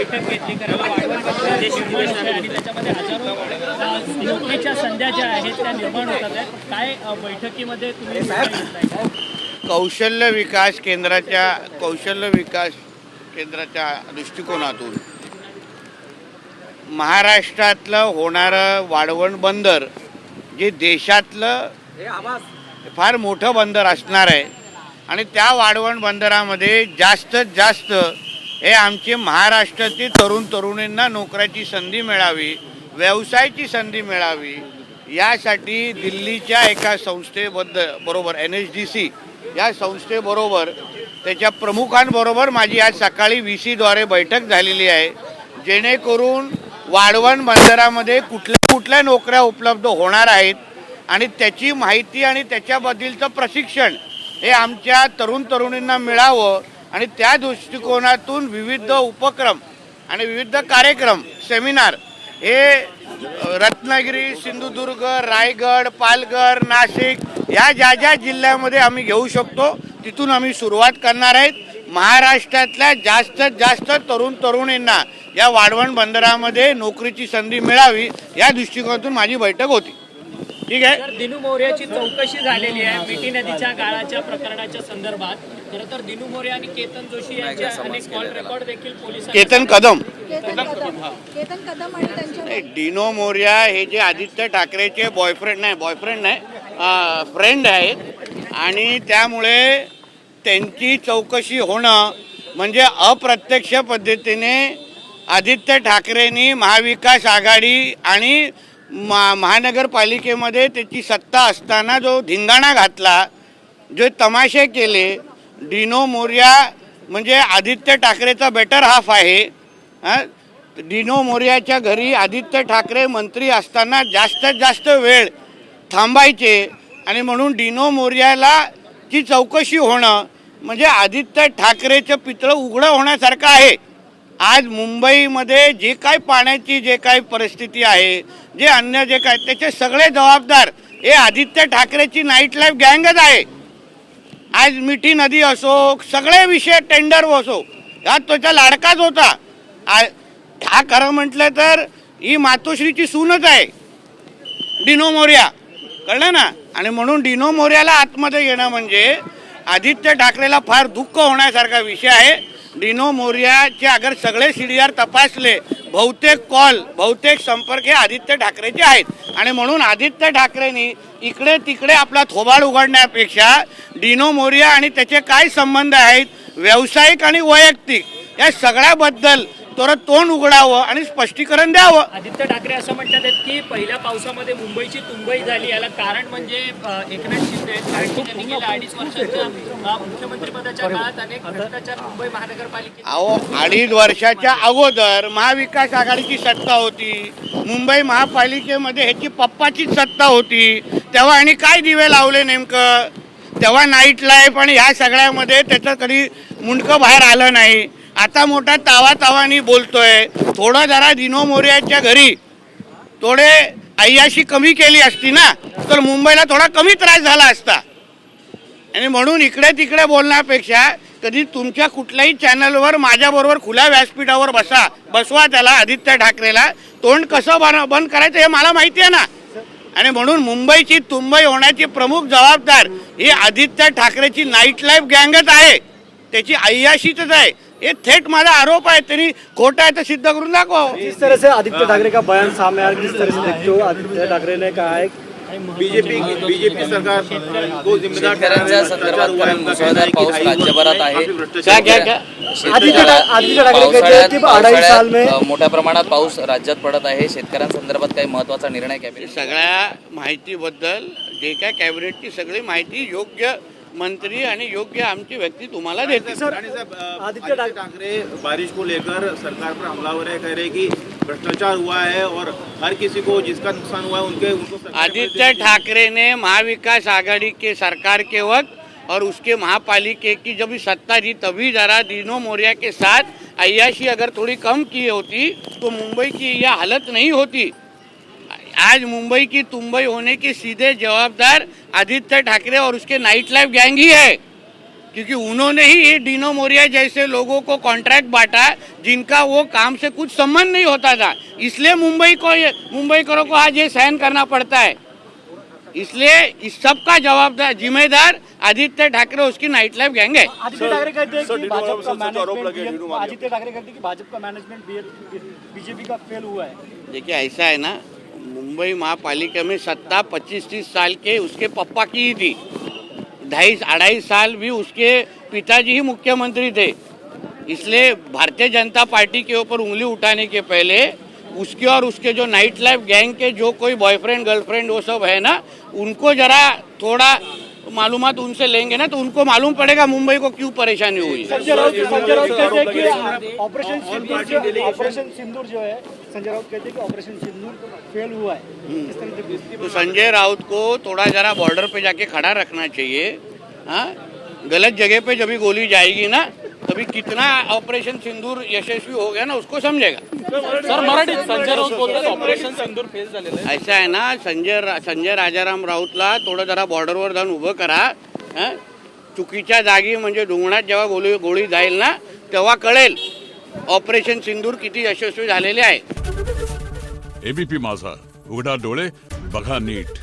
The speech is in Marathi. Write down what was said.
बैठक घेतली, कारण वाढवण जे निर्माण होत आहे आणि त्याच्यामध्ये हजारो नोकरीच्या संध्या ज्या आहेत त्या निर्माण होतात आहेत. काय बैठकीमध्ये तुम्ही निर्णय घेतलाय? कौशल्य विकास केंद्राच्या दृष्टिकोनातून महाराष्ट्रातलं होणारं वाढवण बंदर जे देशातलं फार मोठं बंदर असणार आहे आणि त्या वाढवण बंदरामध्ये जास्तीत जास्त हे आमचे महाराष्ट्रातील तरुण तरुणींना नोकऱ्याची संधी मिळावी, व्यवसायाची संधी मिळावी, यासाठी दिल्लीच्या एका संस्थेबरोबर NHDC या संस्थेबरोबर त्याच्या प्रमुखांबरोबर माझी आज सकाळी VC द्वारे बैठक झालेली आहे, जेणेकरून वाढवण बंदरामध्ये कुठल्या नोकऱ्या उपलब्ध होणार आहेत आणि त्याची माहिती आणि त्याच्याबद्दलचं प्रशिक्षण हे आमच्या तरुण तरुणींना मिळावं आणि त्या दृष्टिकोनातून विविध उपक्रम आणि विविध कार्यक्रम सेमिनार हे रत्नागिरी, सिंधुदुर्ग, रायगड, पालघर, नाशिक या ज्या जिल्ह्यामध्ये आम्ही घेऊ शकतो तिथून आम्ही सुरुवात करणार आहेत. महाराष्ट्रातल्या जास्तीत जास्त तरुण तरुणींना या वाढवण बंदरामध्ये नोकरीची संधी मिळावी या दृष्टिकोनातून माझी बैठक होती. ठीक आहे. तर दिनू मोर्याची चौकशी झालेली आहे मिठी नदीच्या गाळाच्या प्रकरणाच्या संदर्भात. खरं तर दिनू मोरे आणि केतन जोशी यांचे अनेक कॉल रेकॉर्ड देखील पोलिसांनी केतन कदम आणि त्यांच्या डिनो मोर्या हे जे आदित्य ठाकरेचे फ्रेंड आहेत आणि त्यामुळे त्यांची चौकशी होणं म्हणजे अप्रत्यक्ष पद्धतीने आदित्य ठाकरेंनी महाविकास आघाडी आणि महानगरपालिकेमध्ये त्याची सत्ता असताना जो धिंगाणा घातला, जो तमाशे केले, डिनो मोर्या म्हणजे आदित्य ठाकरेचा बेटर हाफ आहे. डिनो मोर्याच्या घरी आदित्य ठाकरे मंत्री असताना जास्तीत जास्त वेळ थांबायचे आणि म्हणून डिनो मोर्याला ची चौकशी होणं म्हणजे आदित्य ठाकरेचं पितळं उघडं होण्यासारखं आहे. आज मुंबईमध्ये जे काय पाण्याची जे काही परिस्थिती आहे, जे अन्य जे काय, त्याचे सगळे जबाबदार हे आदित्य ठाकरेची नाईट लाईफ गँगच आहे. आज मिठी नदी असो, सगळे विषय टेंडर असो, हा त्याचा लाडकाच होता. हा खरं म्हटलं तर ही मातोश्रीची सूनच आहे डिनो मोर्या, कळलं ना. आणि म्हणून डिनो मोर्याला आतमध्ये घेणं म्हणजे आदित्य ठाकरेला फार दुःख होण्यासारखा विषय आहे. डिनो मोर्याचे अगर सगळे CDR तपासले, बहुतेक संपर्क हे आदित्य ठाकरेचे आहेत आणि म्हणून आदित्य ठाकरेंनी इकडे तिकडे आपला थोबाड उघडण्यापेक्षा डिनो मोर्या आणि त्याचे काय संबंध आहेत, व्यावसायिक आणि वैयक्तिक, या सगळ्याबद्दल तोंड उघडावं आणि स्पष्टीकरण द्यावं. आदित्य ठाकरे असं म्हणतात आहेत की पहिल्या पावसामध्ये मुंबईची तुंबई झाली, याला कारण म्हणजे एकनाथ शिंदे आहेत, कारण की त्यांनी गेल्या 2.5 वर्षाच्या मुख्यमंत्रीपदाच्या काळात अनेक भ्रष्टाचार मुंबई महानगरपालिकेत. 2.5 वर्षाच्या अगोदर महाविकास आघाडीची सत्ता होती, मुंबई महापालिकेमध्ये ह्याची पप्पाचीच सत्ता होती. तेव्हा आणि काय दिवे लावले नेमकं, तेव्हा नाईट लाईफ आणि ह्या सगळ्यामध्ये त्याचं कधी मुंडकं बाहेर आलं नाही. आता मोठा तावानी बोलतोय. थोडं जरा डिनो मोर्याच्या घरी थोडे अय्याशी कमी केली असती ना तर मुंबईला थोडा कमी त्रास झाला असता. आणि म्हणून इकडे तिकडे बोलण्यापेक्षा कधी तुमच्या कुठल्याही चॅनलवर माझ्याबरोबर खुल्या व्यासपीठावर बसवा त्याला, आदित्य ठाकरेला. तोंड कसं बंद करायचं हे मला माहिती आहे ना. आणि म्हणून मुंबईची तुंबई होण्याची प्रमुख जबाबदार ही आदित्य ठाकरेची नाईट लाईफ गँगच आहे, त्याची अय्याशीच आहे. ये थेट माझा आरोप है, तेरी खोटा है तो सिद्ध करून दाखव. जिस तरह से आदित्य ठाकरे का बयान सामने आया, किस तरह से देखते हो? आदित्य ठाकरे ने कहा है बीजेपी सरकार को जिम्मेदार शेतकऱ्यांच्या संदर्भात कारण मुसळधार पाऊस राज्यभरात आहे. आदित्य ठाकरे कहते हैं कि 2.5 साल में मोठ्या प्रमाणात पाऊस राज्यात पडत आहे. शेतकऱ्यांसंदर्भात काही महत्त्वाचा निर्णय कॅबिनेट सगळ्या माहितीबद्दल जे काय कॅबिनेटची सगळी माहिती योग्य मंत्री आणि योग्य आमची व्यक्ती तुम्हाला देते. आदित्य ठाकरे बारिश को लेकर सरकार पर हमलावर है, कह रहे कि भ्रष्टाचार हुआ है और हर किसी को जिसका नुकसान हुआ है उनको आदित्य ठाकरे ने महाविकास आघाड़ी के सरकार के वक्त और उसके महापालिके की जब सत्ता थी तभी जरा डिनो मोर्या के साथ अय्याशी अगर थोड़ी कम की होती तो मुंबई की यह हालत नहीं होती. आज मुंबई की तुंबई होने के सीधे जवाबदार आदित्य ठाकरे और उसके नाइट लाइफ गैंग ही है. क्योंकि उन्होंने ही ये डीनो मोरिया जैसे लोगों को कॉन्ट्रैक्ट बांटा जिनका वो काम से कुछ संबंध नहीं होता था, इसलिए मुंबईकरों को आज ये सहन करना पड़ता है। इसलिए इस सब का जवाबदार जिम्मेदार आदित्य ठाकरे उसकी नाइट लाइफ गैंग है। आदित्य ठाकरे कहते हैं कि भाजपा मैनेजमेंट बीजेपी का फेल हुआ है। देखिए ऐसा है ना, मुंबई महापालिका में सत्ता 25-30 साल के उसके पप्पा की ही थी, 2.5 साल भी उसके पिताजी ही मुख्यमंत्री थे। इसलिए भारतीय जनता पार्टी के ऊपर उंगली उठाने के पहले उसके और उसके जो नाइट लाइफ गैंग के जो कोई बॉयफ्रेंड गर्लफ्रेंड वो सब है ना, उनको जरा थोड़ा मालूमात उनसे लेंगे ना तो उनको मालूम पड़ेगा मुंबई को क्यों परेशानी हुई। संजय राउत कहते हैं कि ऑपरेशन सिंदूर जो है, संजय राउत कहते हैं कि ऑपरेशन सिंदूर फेल हुआ है। तो संजय राउत को थोड़ा जरा बॉर्डर पे जाके खड़ा रखना चाहिए। हाँ, गलत जगह पे जब भी गोली जाएगी ना तभी कितना ऑपरेशन सिंदूर यशस्वी हो गया ना उसको समझेगा। सर मराठीत संजय राऊत बोलतात ऑपरेशन सिंदूर फेल झालेलं आहे। ऐसा आहे ना, संजय राजाराम राऊतला थोडं जरा बॉर्डरवर जाऊन उभं करा। चुकीच्या जागी म्हणजे ढुंगणात जेव्हा गोळी जाईल ना तेव्हा कळेल ऑपरेशन सिंदूर किती यशस्वी झालेले आहे। एबीपी माझा, उघडा डोळे बघा नीट।